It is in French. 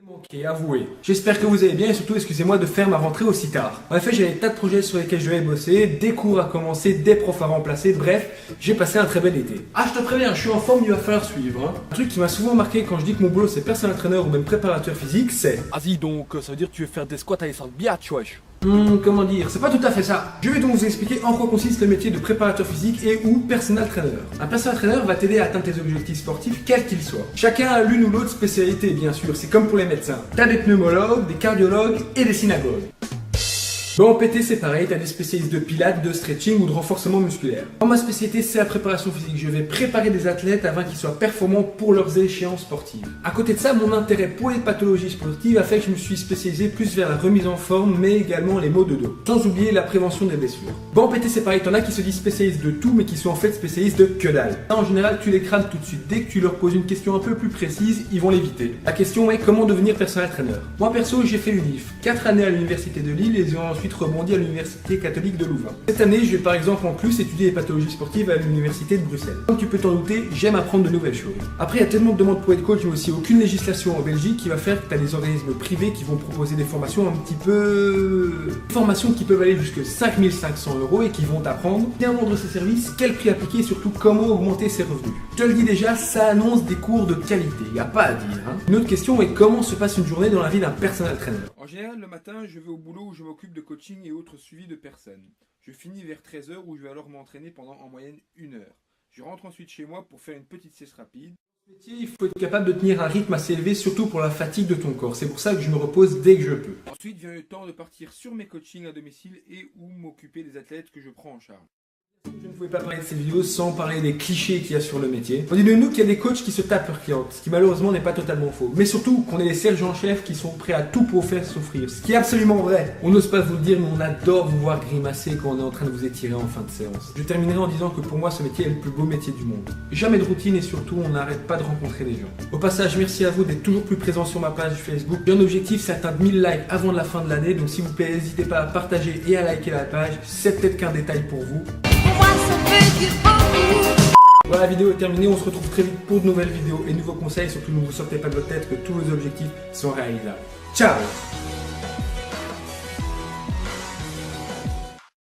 Ok, avouez. J'espère que vous allez bien et surtout excusez-moi de faire ma rentrée aussi tard. En effet, j'avais des tas de projets sur lesquels je devais bosser, des cours à commencer, des profs à remplacer, bref, j'ai passé un très bel été. Ah, je te préviens, je suis en forme, il va falloir suivre. Un truc qui m'a souvent marqué quand je dis que mon boulot c'est personal trainer ou même préparateur physique, c'est... Vas-y donc, ça veut dire que tu veux faire des squats à les 5 biatch, wesh. Comment dire, c'est pas tout à fait ça. Je vais donc vous expliquer en quoi consiste le métier de préparateur physique et ou personal trainer. Un personal trainer va t'aider à atteindre tes objectifs sportifs, quels qu'ils soient. Chacun a l'une ou l'autre spécialité, bien sûr, c'est comme pour les médecins. T'as des pneumologues, des cardiologues et des synagogues. Bon, en PT c'est pareil, t'as des spécialistes de pilates, de stretching ou de renforcement musculaire. Moi, ma spécialité c'est la préparation physique. Je vais préparer des athlètes afin qu'ils soient performants pour leurs échéances sportives. À côté de ça, mon intérêt pour les pathologies sportives a fait que je me suis spécialisé plus vers la remise en forme, mais également les maux de dos. Sans oublier la prévention des blessures. Bon, en PT c'est pareil, t'en as qui se disent spécialistes de tout, mais qui sont en fait spécialistes de que dalle. Là, en général, tu les crades tout de suite. Dès que tu leur poses une question un peu plus précise, ils vont l'éviter. La question est comment devenir personal trainer. Moi perso, j'ai fait l'UNIF. 4 années à l'université de Lille et j'ai ensuite rebondi à l'université catholique de Louvain. Cette année, je vais par exemple en plus étudier les pathologies sportives à l'université de Bruxelles. Comme tu peux t'en douter, j'aime apprendre de nouvelles choses. Après, il y a tellement de demandes pour être coach, mais aussi aucune législation en Belgique qui va faire que tu as des organismes privés qui vont proposer des formations un petit peu... formations qui peuvent aller jusqu'à 5500 € et qui vont t'apprendre bien vendre ses services, quel prix appliquer et surtout comment augmenter ses revenus. Je te le dis déjà, ça annonce des cours de qualité, y a pas à dire. Une autre question est comment se passe une journée dans la vie d'un personal trainer. En général, le matin, je vais au boulot où je m'occupe de coaching et autres suivis de personnes. Je finis vers 13 h où je vais alors m'entraîner pendant en moyenne 1 heure. Je rentre ensuite chez moi pour faire une petite sieste rapide. Métier, il faut être capable de tenir un rythme assez élevé, surtout pour la fatigue de ton corps. C'est pour ça que je me repose dès que je peux. Ensuite vient le temps de partir sur mes coachings à domicile et ou m'occuper des athlètes que je prends en charge. Je ne pouvais pas parler de cette vidéo sans parler des clichés qu'il y a sur le métier. On dit de nous qu'il y a des coachs qui se tapent leurs clientes, ce qui malheureusement n'est pas totalement faux. Mais surtout qu'on est les sergents-chefs qui sont prêts à tout pour vous faire souffrir, ce qui est absolument vrai. On n'ose pas vous le dire, mais on adore vous voir grimacer quand on est en train de vous étirer en fin de séance. Je terminerai en disant que pour moi ce métier est le plus beau métier du monde. Jamais de routine et surtout on n'arrête pas de rencontrer des gens. Au passage, merci à vous d'être toujours plus présents sur ma page Facebook. J'ai un objectif, c'est atteindre 1000 likes avant la fin de l'année, donc s'il vous plaît, n'hésitez pas à partager et à liker la page. C'est peut-être qu'un détail pour vous. Voilà, la vidéo est terminée, on se retrouve très vite pour de nouvelles vidéos et nouveaux conseils. Surtout ne vous sortez pas de votre tête que tous vos objectifs sont réalisables. Ciao!